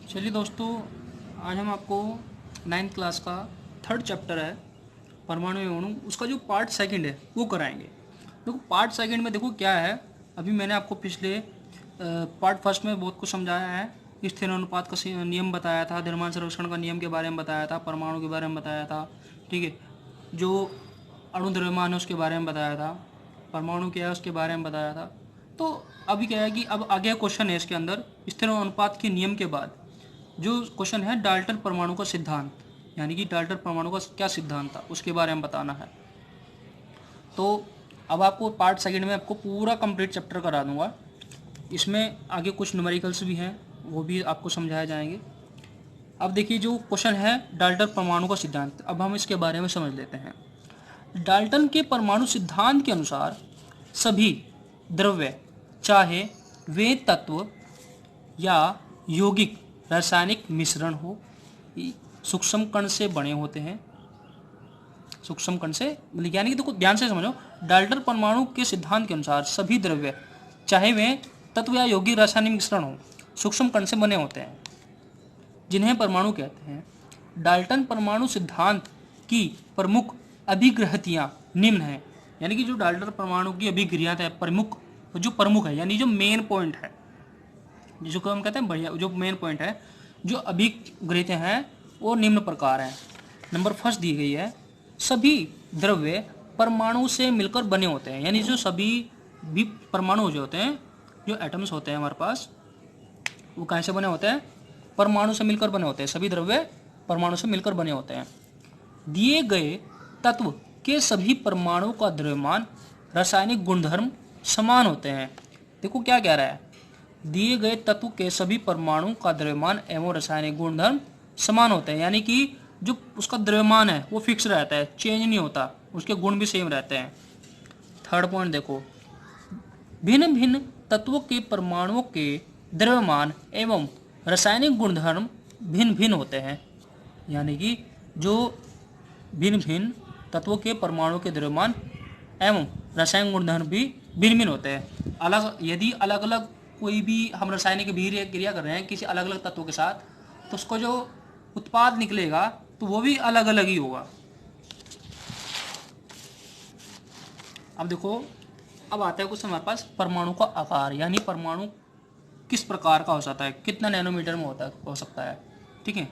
चलिए दोस्तों, आज हम आपको 9th क्लास का 3rd चैप्टर है परमाणु एवं अणु, उसका जो पार्ट सेकंड है वो कराएंगे। देखो पार्ट सेकंड में देखो क्या है। अभी मैंने आपको पिछले पार्ट फर्स्ट में बहुत कुछ समझाया है। स्थिर अनुपात का नियम बताया था, द्रव्यमान सर्वेक्षण का नियम के बारे में बताया था, परमाणु के बारे में बताया था। ठीक है, जो अणु द्रव्यमान है उसके बारे में बताया था, परमाणु क्या है उसके बारे में बताया था। तो अभी क्या है कि अब आगे क्वेश्चन है इसके अंदर स्थिर अनुपात के नियम के बाद जो क्वेश्चन है डाल्टन परमाणु का सिद्धांत, यानी कि डाल्टन परमाणु का क्या सिद्धांत था उसके बारे में बताना है। तो अब आपको पार्ट सेकंड में आपको पूरा कंप्लीट चैप्टर करा दूंगा। इसमें आगे कुछ न्यूमेरिकल्स भी हैं, वो भी आपको समझाए जाएंगे। अब देखिए जो क्वेश्चन है डाल्टन परमाणु का सिद्धांत, अब हम इसके बारे में समझ लेते हैं। डाल्टन के परमाणु सिद्धांत के अनुसार सभी द्रव्य, चाहे वे तत्व या यौगिक रासायनिक मिश्रण हो, सूक्ष्म कण से बने होते हैं। सूक्ष्म कण से यानी कि देखो ध्यान से समझो, डाल्टन परमाणु के सिद्धांत के अनुसार सभी द्रव्य, चाहे वे तत्व या यौगिक रासायनिक मिश्रण हो, सूक्ष्म कण से बने होते हैं, जिन्हें परमाणु कहते हैं। डाल्टन परमाणु सिद्धांत की प्रमुख अभिग्रहतियां निम्न हैं। यानी कि जो डाल्टन परमाणु की अभिक्रिया है प्रमुख है, यानी जो मेन पॉइंट है, जिसको हम कहते हैं बढ़िया, जो मेन पॉइंट है, जो अभिग्रहित हैं वो निम्न प्रकार हैं। नंबर फर्स्ट दी गई है, सभी द्रव्य परमाणु से मिलकर बने होते हैं। यानी जो सभी भी परमाणु जो होते हैं, जो एटम्स होते हैं हमारे पास, वो कहाँ से बने होते हैं? परमाणु से मिलकर बने होते हैं। सभी द्रव्य परमाणु से मिलकर बने होते हैं। दिए गए तत्व के सभी परमाणु का द्रव्यमान, रासायनिक गुणधर्म समान होते हैं। देखो क्या कह रहा है, दिए गए तत्व के सभी परमाणु का द्रव्यमान एवं रासायनिक गुणधर्म समान होते हैं। यानी कि जो उसका द्रव्यमान है वो फिक्स रहता है, चेंज नहीं होता, उसके गुण भी सेम रहते हैं। थर्ड पॉइंट देखो, भिन्न भिन्न तत्वों के परमाणुओं के द्रव्यमान एवं रासायनिक गुणधर्म भिन्न भिन्न होते हैं। यानी कि जो भिन्न भिन्न तत्वों के परमाणु के द्रव्यमान एवं रासायनिक गुणधर्म भी भिन्न भिन्न होते हैं। यदि अलग अलग कोई भी हम रासायनिक क्रिया कर रहे हैं किसी अलग अलग तत्वों के साथ, तो उसको जो उत्पाद निकलेगा तो वो भी अलग अलग ही होगा। अब देखो, अब आता है कुछ हमारे पास परमाणु का आकार, यानी परमाणु किस प्रकार का हो सकता है, कितना नैनोमीटर में हो सकता है। ठीक है,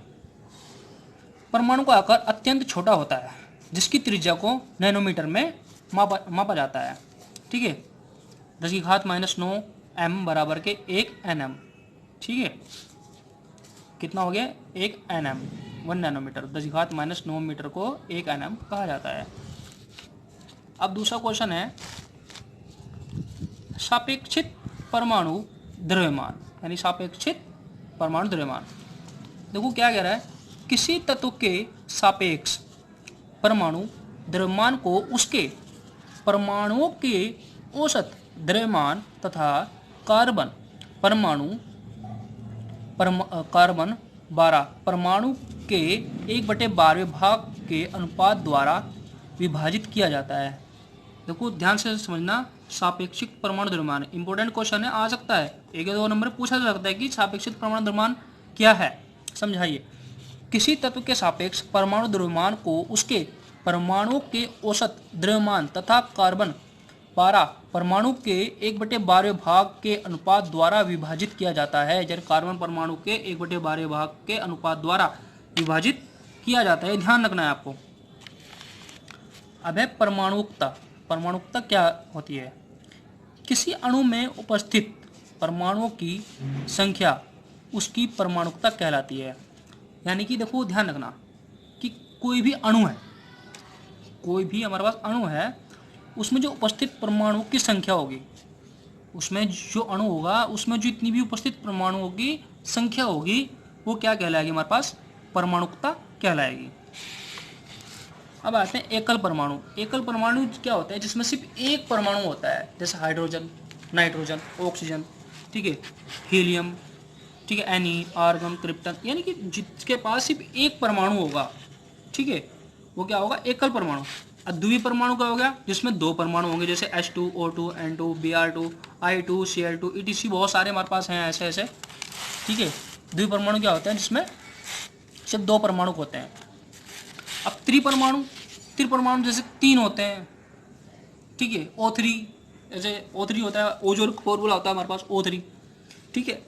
परमाणु का आकार अत्यंत छोटा होता है, जिसकी त्रिज्या को नैनोमीटर में मापा जाता है। ठीक है, 10⁻⁹ m बराबर के 1 nm। ठीक है, कितना हो गया? 1 nm, 1 नैनोमीटर। 10⁻⁹ मीटर को 1 nm कहा जाता है। अब दूसरा क्वेश्चन है सापेक्षित परमाणु द्रव्यमान, यानी सापेक्षित परमाणु द्रव्यमान। देखो क्या कह रहा है, किसी तत्व के सापेक्ष परमाणु द्रव्यमान को उसके परमाणुओं के औसत द्रव्यमान तथा कार्बन परमाणु कार्बन 12 परमाणु के 1/12 भाग के अनुपात द्वारा विभाजित किया जाता है। देखो ध्यान से समझना, सापेक्षिक परमाणु द्रव्यमान इंपॉर्टेंट क्वेश्चन है, आ सकता है 1 या 2 नंबर पूछा जा सकता है कि सापेक्षिक परमाणु द्रव्यमान क्या है, समझाइए। किसी तत्व के सापेक्ष परमाणु द्रव्यमान को उसके परमाणुओं के औसत द्रव्यमान तथा कार्बन 12 परमाणु के 1/12 भाग के अनुपात द्वारा विभाजित किया जाता है। जब कार्बन परमाणु के 1/12 भाग के अनुपात द्वारा विभाजित किया जाता है, ध्यान रखना है आपको। अब है परमाणुकता। परमाणुकता क्या होती है? किसी अणु में उपस्थित परमाणुओं की संख्या उसकी परमाणुकता कहलाती है। यानी कि देखो ध्यान रखना कि कोई भी अणु है, कोई भी हमारे पास अणु है, उसमें जो उपस्थित परमाणु की संख्या होगी, उसमें जो अणु होगा उसमें जो इतनी भी उपस्थित परमाणुओं की संख्या होगी, वो क्या कहलाएगी? हमारे पास परमाणुकता कहलाएगी। अब आते हैं एकल परमाणु। एकल परमाणु क्या होता है? जिसमें सिर्फ एक परमाणु होता है, जैसे हाइड्रोजन, नाइट्रोजन, ऑक्सीजन, ठीक है, हीलियम, ठीक है, एनी, आर्गन, क्रिप्टन, यानी कि जिसके पास सिर्फ एक परमाणु होगा, ठीक है, वो क्या होगा? एकल परमाणु। द्वितीय परमाणु क्या हो गया? जिसमें 2 परमाणु होंगे, जैसे H2, O2, N2, Br2, I2, Cl2, etc। बहुत सारे हमारे पास हैं ऐसे ऐसे। ठीक है, द्विपरमाणु क्या होते हैं जिसमें सिर्फ 2 परमाणु होते हैं। अब त्रिपरमाणु जैसे 3 होते हैं, ठीक है। O3 जैसे O3 होता है, O जो फॉर्मूला होता है हमारे पास O3, ठीक है।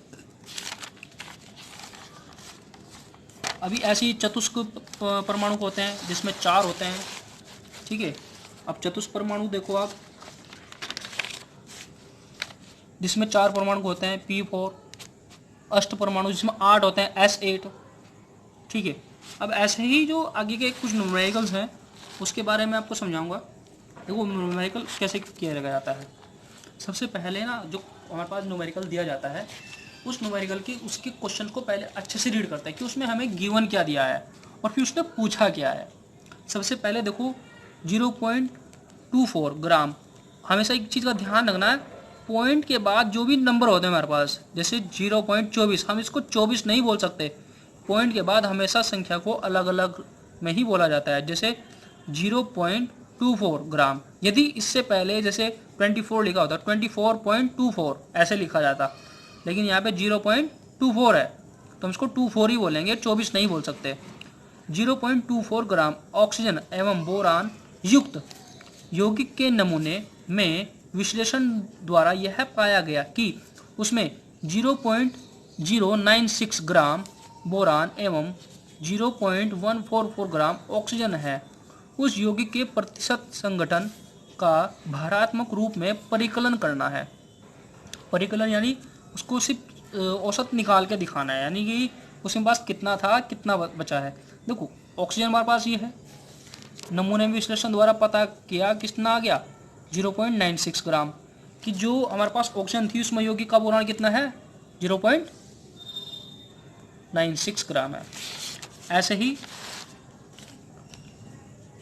अभी ऐसे ही चतुष्क परमाणु होते हैं जिसमें 4 होते हैं, ठीक है। अब चतुष्क परमाणु देखो आप, जिसमें 4 परमाणु होते हैं P4। अष्ट परमाणु जिसमें 8 होते हैं S8, ठीक है। अब ऐसे ही जो आगे के कुछ न्यूमेरिकल्स हैं उसके बारे में आपको समझाऊंगा। देखो न्यूमेरिकल कैसे किया जाता है। सबसे पहले ना जो हमारे पास न्यूमेरिकल दिया जाता है, उस न्यूमेरिकल की उसके क्वेश्चन को पहले अच्छे से रीड करते हैं कि उसमें हमें गिवन क्या दिया है और फिर उसने पूछा क्या है। सबसे पहले देखो 0.24 ग्राम। हमेशा एक चीज़ का ध्यान रखना है, पॉइंट के बाद जो भी नंबर होते हैं हमारे पास, जैसे 0.24, हम इसको 24 नहीं बोल सकते। पॉइंट के बाद हमेशा संख्या को अलग अलग में ही बोला जाता है। जैसे 0.24 ग्राम, यदि इससे पहले जैसे 24 लिखा होता, 24.24 ऐसे लिखा जाता, लेकिन यहाँ पे 0.24 है तो हम इसको 24 ही बोलेंगे, 24 नहीं बोल सकते। 0.24 ग्राम ऑक्सीजन एवं बोरान युक्त यौगिक के नमूने में विश्लेषण द्वारा यह पाया गया कि उसमें 0.096 ग्राम बोरान एवं 0.144 ग्राम ऑक्सीजन है। उस यौगिक के प्रतिशत संगठन का भारात्मक रूप में परिकलन करना है। परिकलन यानी उसको सिर्फ औसत निकाल के दिखाना है, यानी कि उसके पास कितना था कितना बचा है। देखो ऑक्सीजन हमारे पास ये है, नमूने में विश्लेषण द्वारा पता किया कितना आ गया 0.96 ग्राम, कि जो हमारे पास ऑक्सीजन थी उसमें यौगिक का बोरान कितना है 0.96 ग्राम है। ऐसे ही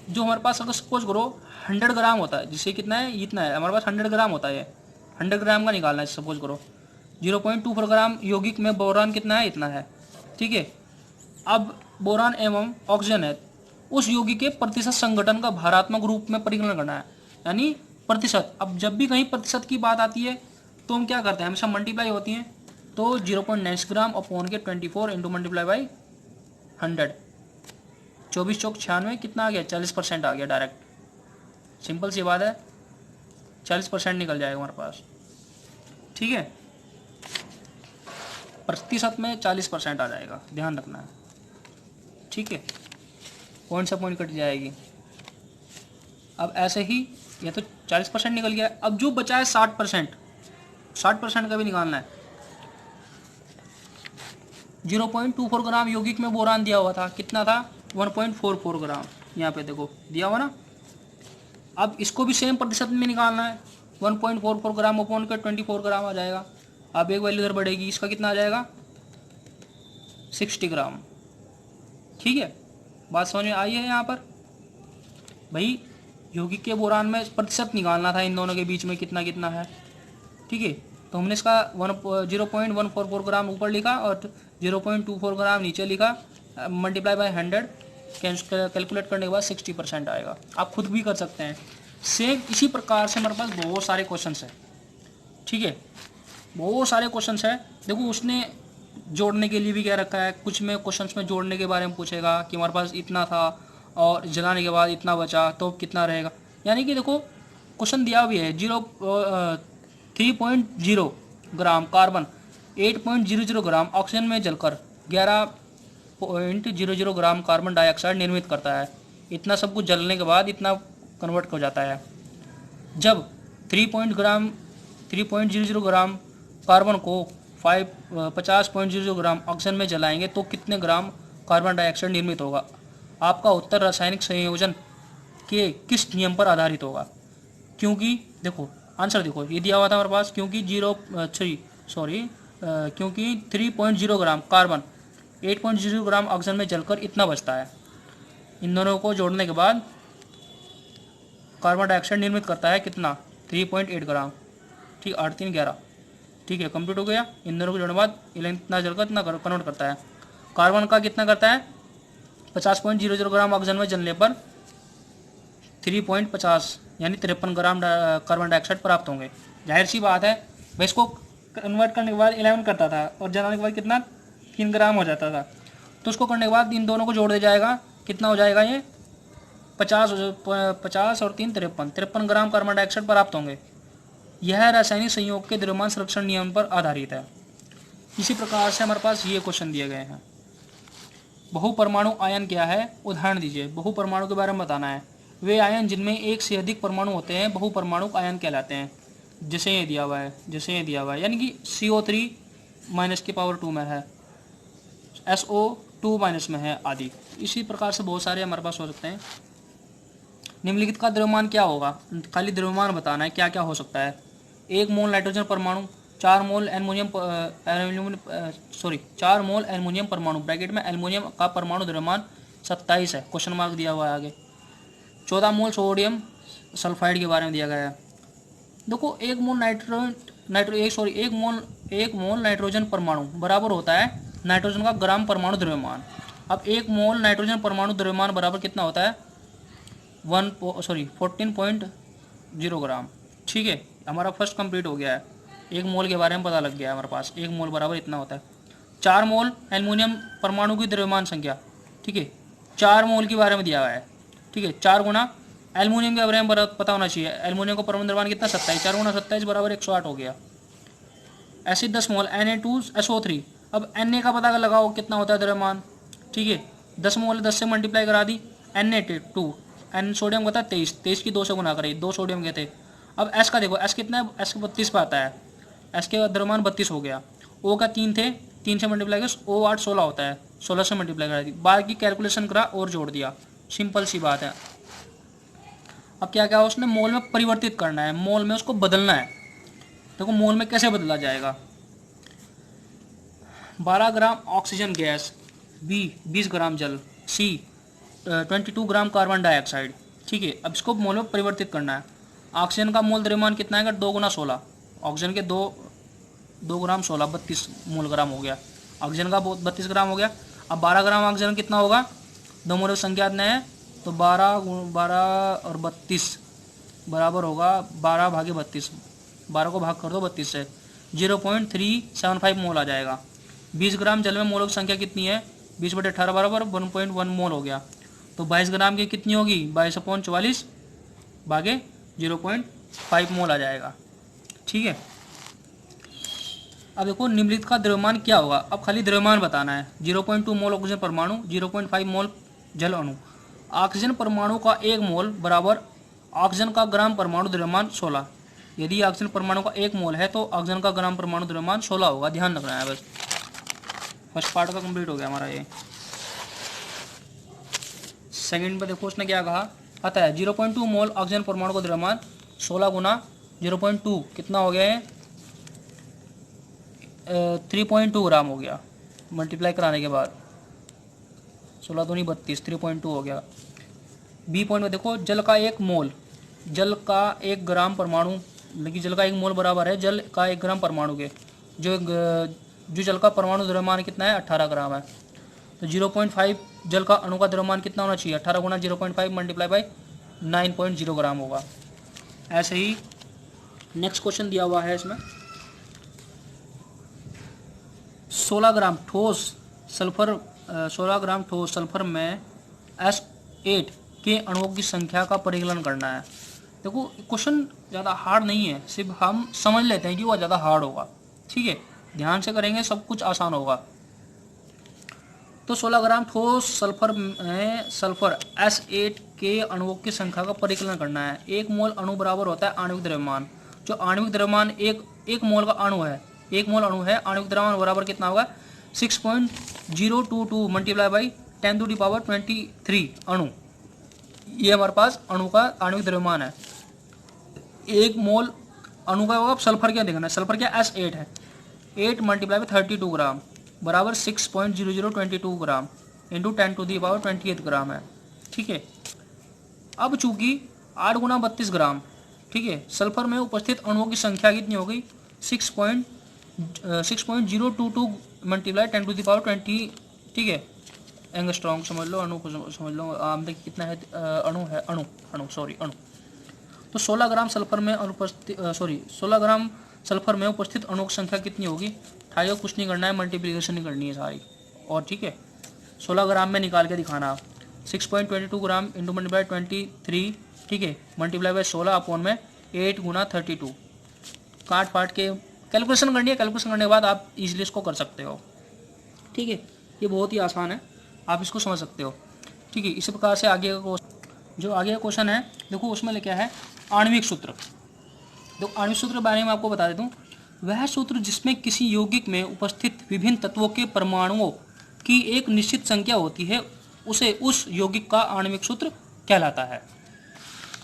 जो हमारे पास अगर सपोज करो 100 ग्राम होता है, जिससे कितना है इतना है, हमारे पास 100 ग्राम होता है, 100 ग्राम का निकालना है। सपोज करो 0.24 ग्राम यौगिक में बोरान कितना है, इतना है, ठीक है। अब बोरान एवं ऑक्सीजन है, उस यौगिक के प्रतिशत संगठन का भारात्मक रूप में परिकलन करना है, यानी प्रतिशत। अब जब भी कहीं प्रतिशत की बात आती है तो हम क्या करते हैं, हमेशा मल्टीप्लाई होती हैं, तो 0.9 ग्राम अपॉन के 24 इंटू मल्टीप्लाई बाई 100, 24 चौक 96, कितना आ गया 40% आ गया डायरेक्ट। सिंपल सी बात है, 40% निकल जाएगा हमारे पास, ठीक है। प्रतिशत में 40% आ जाएगा, ध्यान रखना है, ठीक है। पॉइंट से पॉइंट कट जाएगी। अब ऐसे ही ये तो 40% निकल गया। अब जो बचा है 60%, 60% का भी निकालना है। 0.24 ग्राम यौगिक में बोरान दिया हुआ था, कितना था 1.44 ग्राम, यहाँ पे देखो दिया हुआ ना। अब इसको भी सेम प्रतिशत में निकालना है, 1.44 ग्राम अपॉन के 24 ग्राम आ जाएगा। अब एक वैल्यू इधर बढ़ेगी, इसका कितना आ जाएगा 60 ग्राम, ठीक है। बात समझ में आई है यहाँ पर भाई, यौगिक के बोरान में प्रतिशत निकालना था इन दोनों के बीच में कितना कितना है, ठीक है। तो हमने इसका 0.144 ग्राम ऊपर लिखा और 0.24 ग्राम नीचे लिखा, मल्टीप्लाई बाय 100, कैलकुलेट करने के बाद 60% आएगा। आप खुद भी कर सकते हैं सेम इसी प्रकार से। हमारे पास बहुत सारे क्वेश्चन हैं, ठीक है, बहुत सारे क्वेश्चन हैं। देखो उसने जोड़ने के लिए भी क्या रखा है, कुछ में क्वेश्चंस में जोड़ने के बारे में पूछेगा कि हमारे पास इतना था और जलाने के बाद इतना बचा तो कितना रहेगा। यानी कि देखो क्वेश्चन दिया भी है 3.0 ग्राम कार्बन 8.00 ग्राम ऑक्सीजन में जलकर 11.00 ग्राम कार्बन डाइऑक्साइड निर्मित करता है। इतना सब कुछ जलने के बाद इतना कन्वर्ट हो जाता है। जब 3.00 ग्राम कार्बन को 50.00 ग्राम ऑक्सीजन में जलाएंगे तो कितने ग्राम कार्बन डाइऑक्साइड निर्मित होगा। आपका उत्तर रासायनिक संयोजन के किस नियम पर आधारित होगा। क्योंकि देखो आंसर देखो ये दिया हुआ था हमारे पास, क्योंकि 3.0 ग्राम कार्बन 8.00 ग्राम ऑक्सीजन में जलकर इतना बचता है। इन दोनों को जोड़ने के बाद कार्बन डाइऑक्साइड निर्मित करता है कितना 3.8 ग्राम, ठीक 8 3 11, ठीक है, कंप्लीट हो गया। इन दोनों को जोड़ने के बाद इतना जलकर इतना कन्वर्ट करता है। कार्बन का कितना करता है 50.00 ग्राम ऑक्सीजन में जलने पर 3.50 यानी 53 ग्राम कार्बन डाइऑक्साइड प्राप्त होंगे। जाहिर सी बात है भाई, इसको कन्वर्ट करने के बाद 11 करता था और जलाने के बाद कितना 3 ग्राम हो जाता था। तो उसको करने के बाद इन दोनों को जोड़ दिया जाएगा, कितना हो जाएगा ये 50 और 3 53 ग्राम कार्बन डाइऑक्साइड प्राप्त होंगे। यह रासायनिक संयोग के द्रव्यमान संरक्षण नियम पर आधारित है। इसी प्रकार से हमारे पास ये क्वेश्चन दिए गए हैं। बहुपरमाणु आयन क्या है, उदाहरण दीजिए। बहुपरमाणु के बारे में बताना है। वे आयन जिनमें एक से अधिक परमाणु होते हैं बहुपरमाणु आयन कहलाते हैं। जैसे ये दिया हुआ है, यानी कि CO3 -2 में है, SO2 माइनस में है आदि। इसी प्रकार से बहुत सारे हमारे पास हो सकते हैं। निम्नलिखित का द्रव्यमान क्या होगा, खाली द्रव्यमान बताना है क्या क्या हो सकता है। 1 मोल नाइट्रोजन परमाणु, 4 मोल एल्युमिनियम परमाणु, ब्रैकेट में एल्युमिनियम का परमाणु द्रव्यमान 27 है, क्वेश्चन मार्क दिया हुआ है आगे। 14 मोल सोडियम सल्फाइड के बारे में दिया गया है। देखो 1 मोल नाइट्रोजन परमाणु बराबर होता है नाइट्रोजन का ग्राम परमाणु द्रव्यमान। अब 1 मोल नाइट्रोजन परमाणु द्रव्यमान बराबर कितना होता है 14.0 ग्राम। ठीक है, हमारा फर्स्ट कंप्लीट हो गया है। 1 मोल के बारे में पता लग गया है हमारे पास, 1 मोल बराबर इतना होता है। 4 मोल एल्युमिनियम परमाणु की द्रव्यमान संख्या, ठीक है, 4 मोल के बारे में दिया हुआ है। ठीक है, 4 गुना एल्युमिनियम के बारे में पता होना चाहिए। एल्युमिनियम का परमाणु द्रव्यमान कितना 27, 4 गुना 27 बराबर 108 हो गया। ऐसे 10 मोल Na2SO3। अब Na का पता लगाओ कितना होता है द्रव्यमान। ठीक है, 10 मोल 10 से मल्टीप्लाई करा दी। Na2 एन सोडियम का था 23 की 2 से गुना करी, 2 सोडियम के थे। अब S का देखो, S कितना है, S 32 पे आता है, S के द्रव्यमान 32 हो गया। O का 3 थे, 3 से मल्टीप्लाई कर O8 16 होता है, 16 से मल्टीप्लाई करा दी। बाकी कैलकुलेशन करा और जोड़ दिया, सिंपल सी बात है। अब क्या क्या उसने मोल में परिवर्तित करना है, मोल में उसको बदलना है। देखो मोल में कैसे बदला जाएगा। 12 ग्राम ऑक्सीजन गैस, B 20 ग्राम जल, C 22 ग्राम कार्बन डाइऑक्साइड। ठीक है, अब इसको मोल में परिवर्तित करना है। ऑक्सीजन का मोल द्रव्यमान कितना है, 2 गुना 16, ऑक्सीजन के 2 ग्राम 16 32 मोल ग्राम हो गया। ऑक्सीजन का 32 ग्राम हो गया। अब 12 ग्राम ऑक्सीजन कितना होगा, 2 मोल की संख्या इतने हैं, तो 12 और 32 बराबर होगा 12 भागे 32, 12 को भाग कर दो 32 से, 0.375 मोल आ जाएगा। 20 ग्राम जल में मोलों की संख्या कितनी है, 20/18 बराबर 1.1 मोल हो गया। तो 22 ग्राम की कितनी होगी, 22/44 भागे 0.5 मोल आ जाएगा। ठीक है, अब देखो निम्नलिखित का द्रव्यमान क्या होगा। अब खाली द्रव्यमान बताना है। 0.2 मोल ऑक्सीजन परमाणु, 0.5 मोल जल अणु। ऑक्सीजन परमाणु का 1 मोल बराबर ऑक्सीजन का ग्राम परमाणु द्रव्यमान 16। यदि ऑक्सीजन परमाणु का 1 मोल है तो ऑक्सीजन का ग्राम परमाणु द्रव्यमान 16 होगा, ध्यान रखना है बस। फर्स्ट पार्ट का कंप्लीट हो गया हमारा ये। सेकंड पे देखो उसने क्या कहा, आता है 0.2 मोल ऑक्सीजन परमाणु का द्रव्यमान 16 गुना 0.2 कितना हो गया है, 3.2 ग्राम हो गया। मल्टीप्लाई कराने के बाद 16 दूनी 32, 3.2 हो गया। बी पॉइंट में देखो जल का 1 मोल, जल का 1 ग्राम परमाणु, लेकिन जल का 1 मोल बराबर है जल का 1 ग्राम परमाणु के। जो जल का परमाणु द्रव्यमान कितना है, 18 ग्राम है। तो 0.5 जल का अणु का द्रव्यमान कितना होना चाहिए, 18 गुना 0.5 मल्टीप्लाई बाई 9.0 ग्राम होगा। ऐसे ही नेक्स्ट क्वेश्चन दिया हुआ है इसमें, 16 ग्राम ठोस सल्फर में S8 के अणुओं की संख्या का परिकलन करना है। देखो क्वेश्चन ज़्यादा हार्ड नहीं है, सिर्फ हम समझ लेते हैं कि वह ज़्यादा हार्ड होगा। ठीक है, ध्यान से करेंगे सब कुछ आसान होगा। तो 16 ग्राम ठोस सल्फर में सल्फर S8 के अणुओं की संख्या का परिकलन करना है। 1 मोल अणु बराबर होता है आणविक द्रव्यमान। जो आणविक द्रव्यमान एक मोल का अणु है, 1 मोल अणु है, आणविक द्रव्यमान बराबर कितना होगा, 6.022 मल्टीप्लाई बाई 10⁻23 अणु। ये हमारे पास अणु का आणविक द्रव्यमान है। 1 मोल अणु का होगा। सल्फर क्या देखना है, सल्फर क्या S8 है, 8 मल्टीप्लाई बाई 32 ग्राम बराबर 6.0022 ग्राम इंटू 10⁻28 ग्राम है। ठीक है, अब चूंकि 8 गुना 32 ग्राम, ठीक है, सल्फर में उपस्थित अणुओं की संख्या कितनी हो गई, 6.022 मल्टीप्लाई 10⁻20। ठीक है, एंगस्ट्रॉन्ग समझ लो, अणु को समझ लो, देखिए कितना है, अणु। तो 16 ग्राम सल्फर में 16 ग्राम सल्फर में उपस्थित अणुओं की संख्या कितनी होगी, आगे कुछ नहीं करना है, मल्टीप्लिकेशन नहीं करनी है सारी। और ठीक है 16 ग्राम में निकाल के दिखाना। 6.22 ग्राम इंटू मल्टीप्लाई 23, ठीक है, मल्टीप्लाई बाय 16 अपॉन में 8 गुना 32। काट फाट के कैलकुलेशन करनी है, कैलकुलेशन करने के बाद आप इजीली इसको कर सकते हो। ठीक है, ये बहुत ही आसान है, आप इसको समझ सकते हो। ठीक है, इसी प्रकार से आगे का जो आगे का क्वेश्चन है देखो, उसमें क्या है, आणविक सूत्र। तो आणविक सूत्र के बारे में आपको बता देता हूँ। वह सूत्र जिसमें किसी यौगिक में उपस्थित विभिन्न तत्वों के परमाणुओं की एक निश्चित संख्या होती है, उसे उस यौगिक का आणविक सूत्र कहलाता है।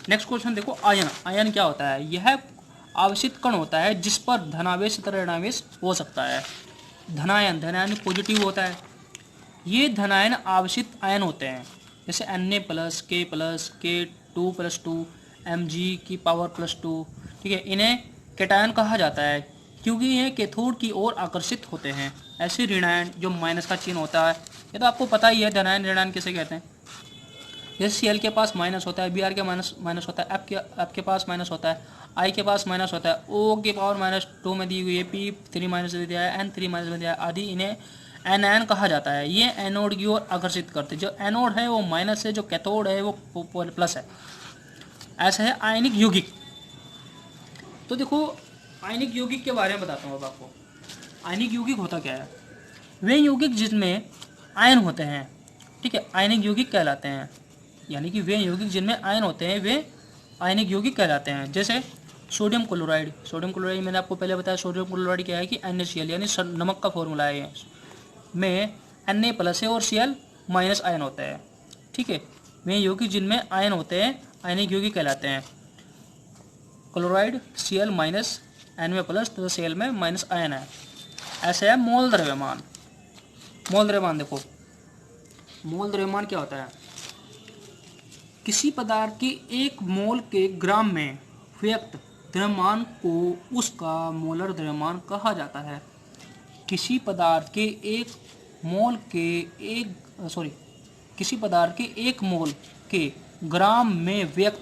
नेक्स्ट क्वेश्चन देखो, आयन। आयन क्या होता है? यह आवेशित कण होता है जिस पर धनावेश तथा ऋणावेश हो सकता है। धनायन, धनायन पॉजिटिव होता है। ये धनायन आवेशित आयन होते हैं, जैसे Na+, K+, K2+2, Mg⁻²। ठीक है, इन्हें कैटायन कहा जाता है क्योंकि ये कैथोड की ओर आकर्षित होते हैं। ऐसे ऋणायन जो माइनस का चिन्ह होता है, ये तो आपको पता ही है, धनायन ऋणायन किसे कहते हैं। जैसे Cl के पास माइनस होता है, Br के माइनस होता है, F के पास माइनस होता है, I के पास माइनस होता है, O⁻2 में दी हुई है, P3- में दिया है, N3- में दिया है आदि, इन्हें एनायन कहा जाता है। ये एनोड की ओर आकर्षित करते हैं। जो एनोड है वो माइनस है, जो कैथोड है वो प्लस है। ऐसा है आयनिक यौगिक। तो देखो आयनिक यौगिक के बारे में बताता हूँ अब आपको। आयनिक यौगिक होता क्या है? वे यौगिक जिनमें आयन होते हैं, ठीक है, आयनिक यौगिक कहलाते हैं। यानी कि वे यौगिक जिनमें आयन होते हैं वे आयनिक यौगिक कहलाते हैं। जैसे सोडियम क्लोराइड। सोडियम क्लोराइड मैंने आपको पहले बताया, सोडियम क्लोराइड क्या है कि NaCl यानी नमक का फॉर्मूला है, में Na+ है और Cl- आयन होता है। ठीक है, वे यौगिक जिनमें आयन होते हैं आयनिक यौगिक कहलाते हैं। क्लोराइड Cl- Na+ तथा Cl में माइनस आयन है। ऐसे है मोल द्रव्यमान। मोल द्रव्यमान देखो, मोल द्रव्यमान क्या होता है? किसी पदार्थ के एक मोल के ग्राम में व्यक्त द्रव्यमान को उसका मोलर द्रव्यमान कहा जाता है। किसी पदार्थ के एक मोल के ग्राम में व्यक्त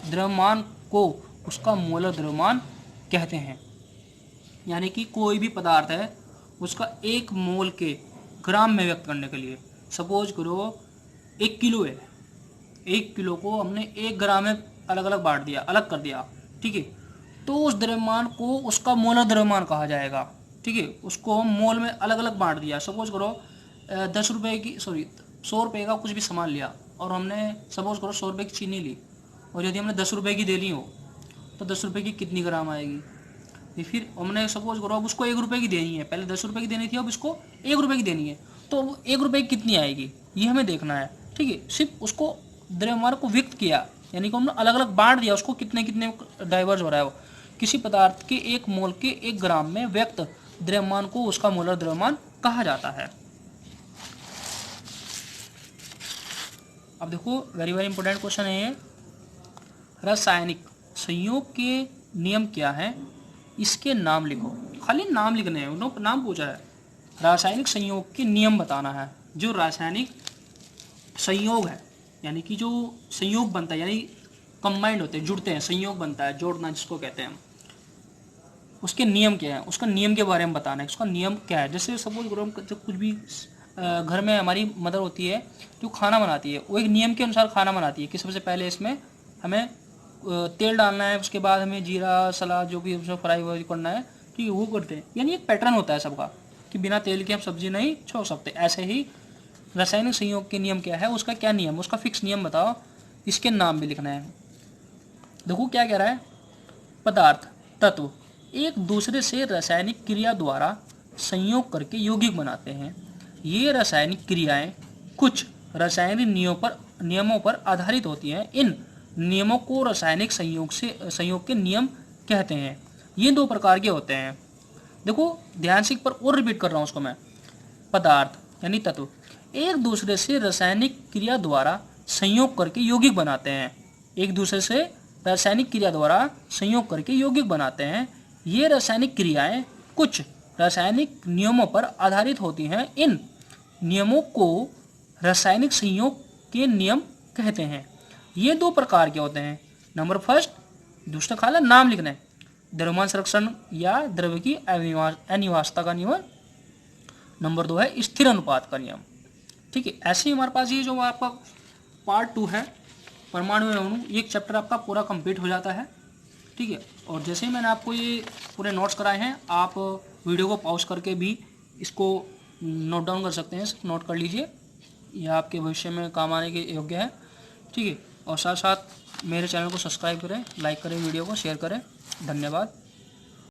द्रव्यमान को उसका मोलर द्रव्यमान कहते हैं। यानी कि कोई भी पदार्थ है उसका एक मोल के ग्राम में व्यक्त करने के लिए, सपोज करो 1 किलो है, 1 किलो को हमने 1 ग्राम में अलग अलग बांट दिया, अलग कर दिया, ठीक है, तो उस द्रव्यमान को उसका मोलर द्रव्यमान कहा जाएगा। ठीक है, उसको हम मोल में अलग अलग बांट दिया। सपोज करो 100 रुपये का कुछ भी सामान लिया और हमने सपोज करो 100 रुपये की चीनी ली, और यदि हमने 10 रुपये की देनी हो तो 10 रुपये की कितनी ग्राम आएगी? फिर हमने सपोज करो अब उसको 1 रुपये की देनी है, पहले 10 रुपये की देनी थी, अब इसको 1 रुपये की देनी है, तो 1 रुपये की कितनी आएगी ये हमें देखना है। ठीक है, सिर्फ उसको द्रव्यमान को व्यक्त किया, यानी कि हमने अलग अलग बांट दिया, उसको कितने कितने डाइवर्ज हो रहा है वो। किसी पदार्थ के एक मोल के 1 ग्राम में व्यक्त द्रव्यमान को उसका मोलर द्रव्यमान कहा जाता है। अब देखो वेरी वेरी इंपॉर्टेंट क्वेश्चन है ये। रासायनिक संयोग के नियम क्या है? इसके नाम लिखो। खाली नाम लिखने हैं, उन्होंने नाम पूछा है। रासायनिक संयोग के नियम बताना है। जो रासायनिक संयोग है यानी कि जो संयोग बनता है, यानी कंबाइंड होते हैं, जुड़ते हैं, संयोग बनता है, जोड़ना जिसको कहते हैं, उसके नियम क्या है, उसका नियम के बारे में बताना है। उसका नियम क्या है? जैसे सपोज करो जब कुछ भी घर में हमारी मदर होती है जो खाना बनाती है, वो एक नियम के अनुसार खाना बनाती है कि सबसे पहले इसमें हमें तेल डालना है, उसके बाद हमें जीरा सलाद जो भी उसमें फ्राई वाई करना है, ठीक है, वो करते हैं। यानी एक पैटर्न होता है सबका कि बिना तेल के हम सब्जी नहीं छोड़ सकते। ऐसे ही रासायनिक संयोग के नियम क्या है, उसका क्या नियम, उसका फिक्स नियम बताओ, इसके नाम भी लिखना है। देखो क्या कह रहा है, पदार्थ तत्व एक दूसरे से रासायनिक क्रिया द्वारा संयोग करके यौगिक बनाते हैं। ये रासायनिक क्रियाएं कुछ रासायनिक नियमों पर आधारित होती हैं। इन नियमों को रासायनिक संयोग के नियम कहते हैं। ये 2 प्रकार के होते हैं। देखो ध्यान से एक पर और रिपीट कर रहा हूँ उसको मैं। पदार्थ यानी तत्व एक दूसरे से रासायनिक क्रिया द्वारा संयोग करके यौगिक बनाते हैं। एक दूसरे से रासायनिक क्रिया द्वारा संयोग करके यौगिक बनाते हैं। ये रासायनिक क्रियाएं कुछ रासायनिक नियमों पर आधारित होती हैं। इन नियमों को रासायनिक संयोग के नियम कहते हैं। ये 2 प्रकार के होते हैं। नंबर फर्स्ट, दूसरा खाला नाम लिखना है, द्रव्यमान संरक्षण या द्रव्य की अनिवार्यता का नियम नंबर 2 है स्थिर अनुपात का नियम। ठीक है, ऐसे ही हमारे पास ये जो आपका पार्ट 2 है परमाणु एवं अणु, एक चैप्टर आपका पूरा कंप्लीट हो जाता है। ठीक है, और जैसे ही मैंने आपको ये पूरे नोट्स कराए हैं, आप वीडियो को पॉज करके भी इसको नोट डाउन कर सकते हैं, नोट कर लीजिए, यह आपके भविष्य में काम आने के योग्य है। ठीक है, और साथ साथ मेरे चैनल को सब्सक्राइब करें, लाइक करें, वीडियो को शेयर करें। धन्यवाद।